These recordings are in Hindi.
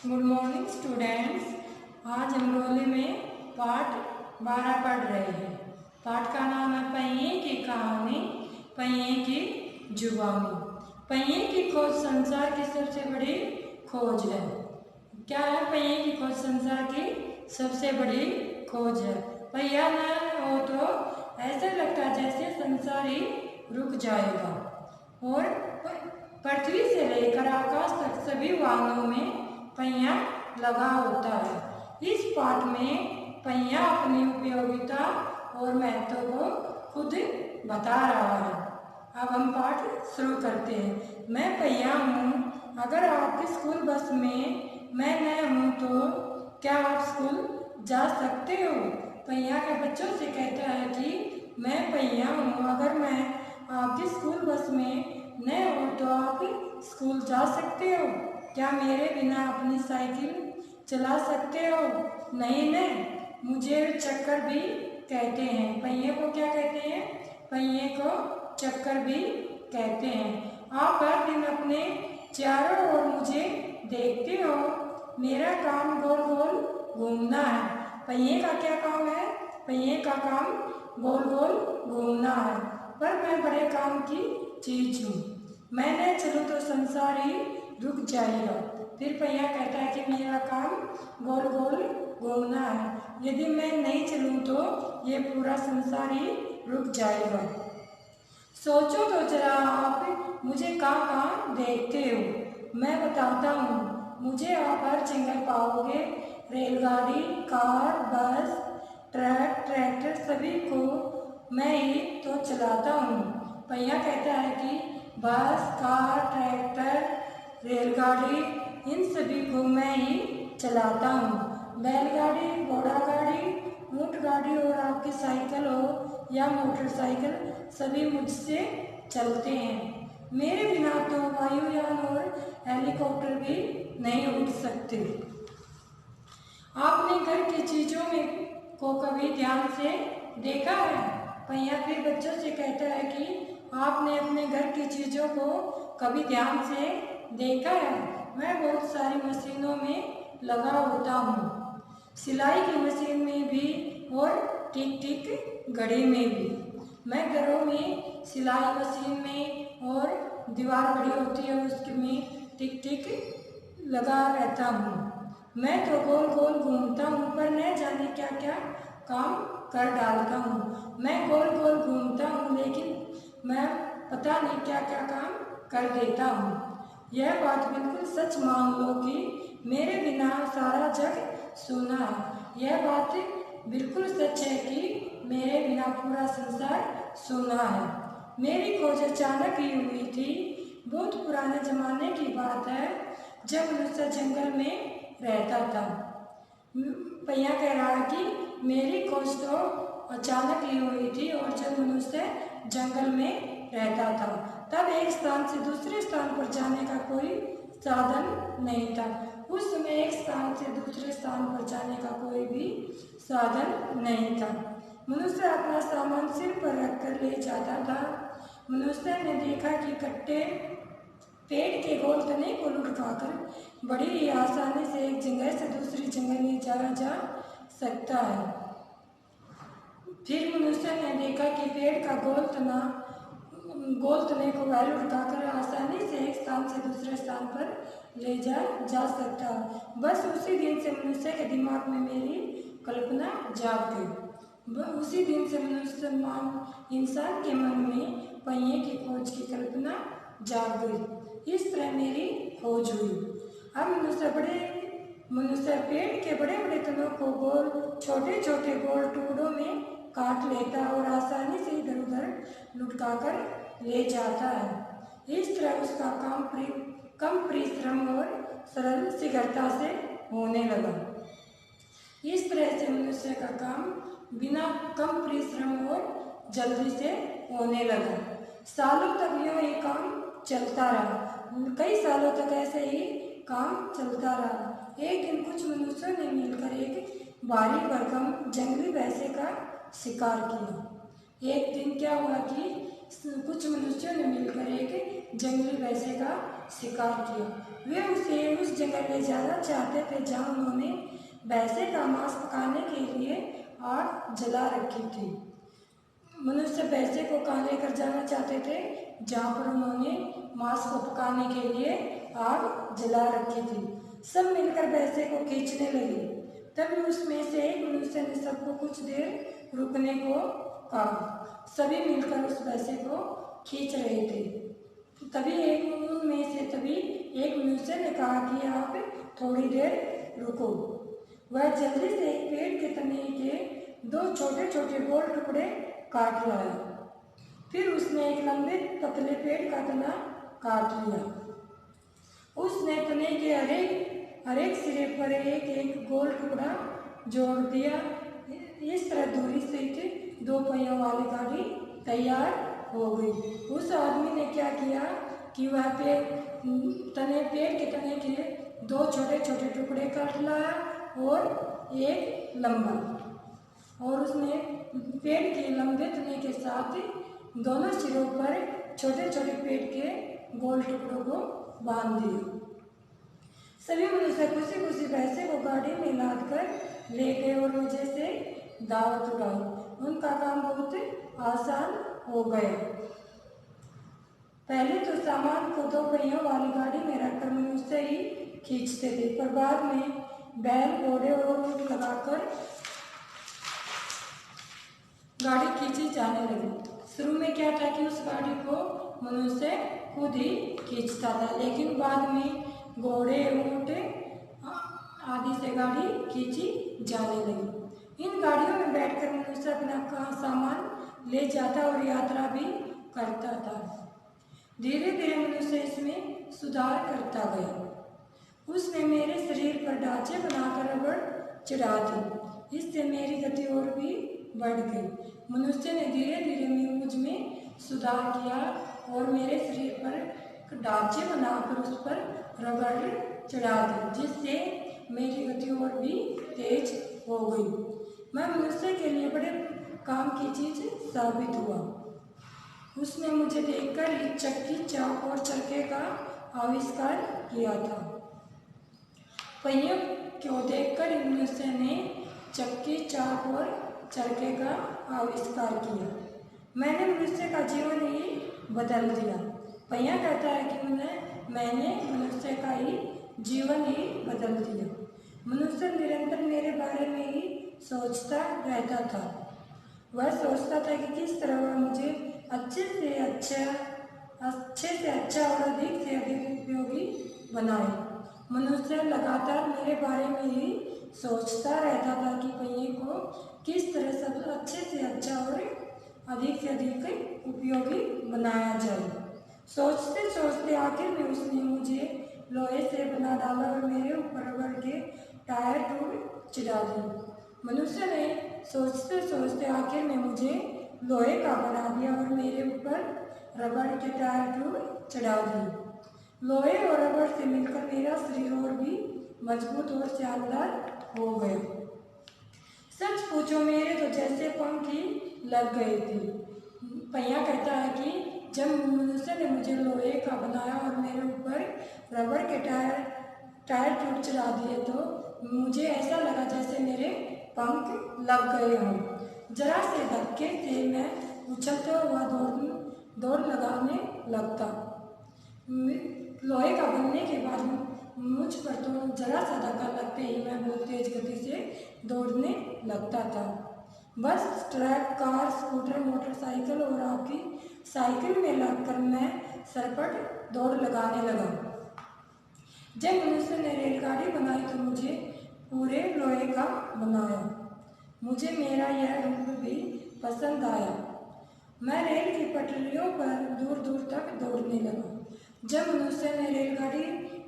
Good morning students. आज हम रोले में पाठ 12 पढ़ रहे हैं। पाठ का नाम है पहिए की कहानी, पहिए की जुबानी। पहिए की खोज संसार की सबसे बड़ी खोज है। क्या है पहिए की खोज? संसार की सबसे बड़ी खोज है। पहिया न हो तो ऐसा लगता है जैसे संसार ही रुक जाएगा। और पृथ्वी से लेकर आकाश तक सभी वाहनों में पहिया लगा होता है। इस पाठ में पहिया अपनी उपयोगिता और महत्व को खुद बता रहा है। अब हम पाठ शुरू करते हैं। मैं पहिया हूँ। अगर आपकी स्कूल बस में मैं न हूँ तो क्या आप स्कूल जा सकते हो? पहिया के बच्चों से कहता है कि मैं पहिया हूँ। अगर मैं आपकी स्कूल बस में न हूँ तो आप स्कूल जा सकते हो? क्या मेरे बिना अपनी साइकिल चला सकते हो? नहीं न। मुझे चक्कर भी कहते हैं। पहिए को क्या कहते हैं? पहिए को चक्कर भी कहते हैं। आप हर दिन अपने चारों ओर मुझे देखते हो। मेरा काम गोल गोल घूमना है। पहिए का क्या काम है? पहिए का काम गोल गोल घूमना है। पर मैं बड़े काम की चीज हूँ। मैं न चलूँ तो संसार ही रुक जाएगा। फिर पहिया कहता है कि मेरा काम गोल गोल घूमना है। यदि मैं नहीं चलूँ तो ये पूरा संसार ही रुक जाएगा। सोचो तो जरा आप मुझे कहाँ कहाँ देखते हो? मैं बताता हूँ। मुझे आप हर जगह पाओगे। रेलगाड़ी, कार, बस, ट्रक, ट्रैक्टर सभी को मैं ही तो चलाता हूँ। पहिया कहता है कि बस, कार, ट्रैक्टर, रेलगाड़ी इन सभी को मैं ही चलाता हूँ। बैलगाड़ी, घोड़ा गाड़ी, ऊँट गाड़ी और आपकी साइकिल हो या मोटरसाइकिल सभी मुझसे चलते हैं। मेरे बिना तो वायुयान और हेलीकॉप्टर भी नहीं उड़ सकते। आपने घर की चीज़ों में को कभी ध्यान से देखा है? पहिया फिर बच्चों से कहता है कि आपने अपने घर की चीज़ों को कभी ध्यान से देखा है? मैं बहुत सारी मशीनों में लगा होता हूँ। सिलाई की मशीन में भी और टिक टिक घड़ी में भी। मैं घरों में सिलाई मशीन में और दीवार घड़ी होती है उसमें टिक टिक लगा रहता हूँ। मैं तो गोल गोल घूमता हूँ पर न जाने क्या क्या काम कर डालता हूँ। मैं गोल गोल घूमता हूँ लेकिन मैं पता नहीं क्या क्या काम कर देता हूँ। यह बात बिल्कुल सच मान लो कि मेरे बिना सारा जग सूना है। यह बात बिल्कुल सच है कि मेरे बिना पूरा संसार सूना है। मेरी खोज अचानक ही हुई थी। बहुत पुराने जमाने की बात है जब मनुष्य जंगल में रहता था। पहिया कह रहा है कि मेरी खोज तो अचानक ही हुई थी और जब मनुष्य जंगल में रहता था तब एक स्थान से दूसरे स्थान पर जाने का कोई साधन नहीं था। उस समय एक स्थान से दूसरे स्थान पर जाने का कोई भी साधन नहीं था। मनुष्य अपना सामान सिर पर रखकर ले जाता था। मनुष्य ने देखा कि कट्टे पेड़ के गोल तने को लुढ़काकर बड़ी ही आसानी से एक जगह से दूसरी जगह ले जाया जा सकता है। फिर मनुष्य ने देखा कि पेड़ का गोल तने को वह लुढ़काकर आसानी से एक स्थान से दूसरे स्थान पर ले जाया जा सकता है। बस उसी दिन से मनुष्य के दिमाग में मेरी कल्पना जाग गई। उसी दिन से इंसान के मन में पहिए की खोज की कल्पना जाग गई। इस तरह मेरी खोज हुई। अब मनुष्य पेड़ के बड़े बड़े तनों को गोल छोटे छोटे गोल टुकड़ों में काट लेता और आसानी से इधर उधर लुढ़काकर ले जाता है। इस तरह उसका काम कम परिश्रम और सरल शीघ्रता से होने लगा। इस तरह से मनुष्य का काम बिना कम परिश्रम और जल्दी से होने लगा। सालों तक ये काम चलता रहा। कई सालों तक ऐसे ही काम चलता रहा। एक दिन कुछ मनुष्यों ने मिलकर एक भारी भरकम जंगली भैंसे का शिकार किया। एक दिन क्या हुआ कि कुछ मनुष्यों ने मिलकर एक जंगली भैंसे का शिकार किया। वे उसे उस जगह ले जाना चाहते थे जहाँ उन्होंने भैंसे का मांस पकाने के लिए आग जला रखी थी। मनुष्य भैंसे को कहाँ लेकर जाना चाहते थे? जहाँ पर उन्होंने मांस को पकाने के लिए आग जला रखी थी। सब मिलकर भैंसे को खींचने लगे। तभी उसमें से एक मनुष्य ने सबको कुछ देर रुकने को कहा। सभी मिलकर उस भैंसे को खींच रहे थे। तभी एक मनुष्य ने कहा कि आप थोड़ी देर रुको। वह जल्दी से एक पेड़ के तने के 2 छोटे छोटे गोल टुकड़े काट लाया। फिर उसने एक लंबे पतले पेड़ का तना काट लिया। उसने तने के हर एक सिरे पर एक एक गोल टुकड़ा जोड़ दिया। इस तरह दूरी सहित 2 पहियों वाली गाड़ी तैयार हो गई। उस आदमी ने क्या किया कि वह पेड़ के तने के 2 छोटे छोटे टुकड़े काट लाया और एक लंबा, और उसने पेड़ के लंबे तने के साथ दोनों सिरों पर छोटे छोटे पेड़ के गोल टुकड़ों को बांध दिया। सभी मनुष्य खुशी खुशी भैंसे को गाड़ी में लाद कर ले गए और मजे से दावत उड़ाई। उनका काम बहुत आसान हो गया। पहले तो सामान को 2 पहियों वाली गाड़ी में रखकर मनुष्य ही खींचते थे, पर बाद में बैल, घोड़े और ऊंट लगाकर गाड़ी खींची जाने लगी। शुरू में क्या था कि उस गाड़ी को मनुष्य खुद ही खींचता था, लेकिन बाद में घोड़े, ऊंट आदि से गाड़ी खींची जाने लगी। इन गाड़ियों में बैठकर मनुष्य अपना सामान ले जाता और यात्रा भी करता था। धीरे धीरे मनुष्य इसमें सुधार करता गया। उसने मेरे शरीर पर ढांचे बनाकर रबड़ चढ़ा दी। इससे मेरी गति और भी बढ़ गई। मनुष्य ने धीरे धीरे मुझ में सुधार किया और मेरे शरीर पर ढांचे बनाकर उस पर रबड़ चढ़ा दी, जिससे मेरी गति और भी तेज हो गई। मैं मनुष्य के लिए बड़े काम की चीज साबित हुआ। उसने मुझे देखकर ही चक्की, चाक और चरखे का आविष्कार किया था। पहियों को देखकर ही मनुष्य ने चक्की, चाक और चरखे का आविष्कार किया। मैंने मनुष्य का जीवन ही बदल दिया। पहिया कहता है कि मैंने मनुष्य का ही जीवन ही बदल दिया। मनुष्य निरंतर मेरे बारे में ही सोचता रहता था। वह सोचता था कि किस तरह वह मुझे अच्छे से अच्छा और अधिक से अधिक उपयोगी बनाए। मनुष्य लगातार मेरे बारे में ही सोचता रहता था कि पहिए को किस तरह सब अच्छे से अच्छा और अधिक से अधिक उपयोगी बनाया जाए। सोचते सोचते आखिर में उसने मुझे लोहे से बना डाला और मेरे ऊपर रबड़ के टायर ट्यूब चढ़ा दिए। मनुष्य ने सोचते सोचते आखिर में मुझे लोहे का बना दिया और मेरे ऊपर रबड़ के टायर ट्यूब चढ़ा दिए। लोहे और रबड़ से मिलकर मेरा शरीर और भी मजबूत और शानदार हो गया। सच पूछो, मेरे तो जैसे पंख ही लग गए थे। पहिया कहता है कि जब मनुष्य ने मुझे लोहे का बनाया और मेरे ऊपर रबड़ के टायर ट्यूब चढ़ा दिए तो मुझे ऐसा लगा जैसे मेरे पंख लग गए हों। जरा से धक्के से मैं उछलते हुआ दौड़ लगाने लगता। लोहे का बनने के बाद मुझ पर तो जरा सा धक्का लगते ही मैं बहुत तेज गति से दौड़ने लगता था। बस, ट्रक, कार, स्कूटर, मोटरसाइकिल और आपकी साइकिल में लगकर मैं सरपट दौड़ लगाने लगा। जब मनुष्य ने रेलगाड़ी बनाई तो मुझे पूरे लोहे का बनाया। मुझे मेरा यह रूप भी पसंद आया। मैं रेल की पटरियों पर दूर दूर तक दौड़ने लगा। जब मनुष्य ने रेलगाड़ी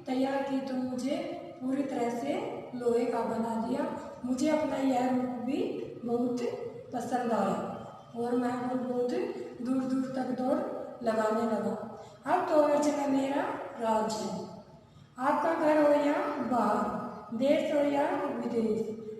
तैयार की तो मुझे पूरी तरह से लोहे का बना दिया। मुझे अपना यह रूप भी बहुत पसंद आया और मैं बहुत दूर दूर तक दौड़ लगाने लगा। अब तो हर जगह मेरा राज है। आपका घर हो या बाहर, देश हो या विदेश,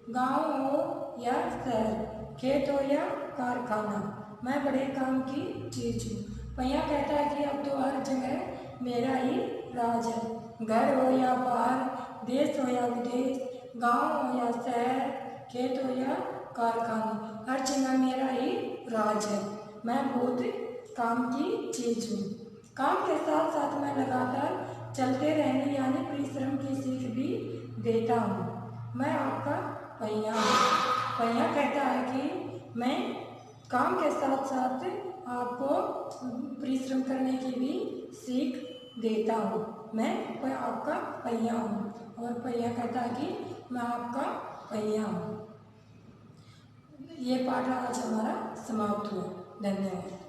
गांव हो या शहर, खेत हो या कारखाना, मैं बड़े काम की चीज हूँ। पहिया कहता है कि अब तो हर जगह मेरा ही राज है। घर हो या बाहर, देश हो या विदेश, गांव हो या शहर, खेत हो या कारखाने, हर जगह मेरा ही राज है। मैं बहुत काम की चीज़ हूँ। काम के साथ साथ मैं लगातार चलते रहने यानी परिश्रम की सीख भी देता हूँ। मैं आपका पहिया हूँ। पहिया कहता है कि मैं काम के साथ साथ आपको परिश्रम करने की भी सीख देता हूँ। मैं आपका पहिया हूँ। और पहिया कहता है कि मैं आपका पहिया हूँ। ये पाठ आज हमारा समाप्त हुआ। धन्यवाद।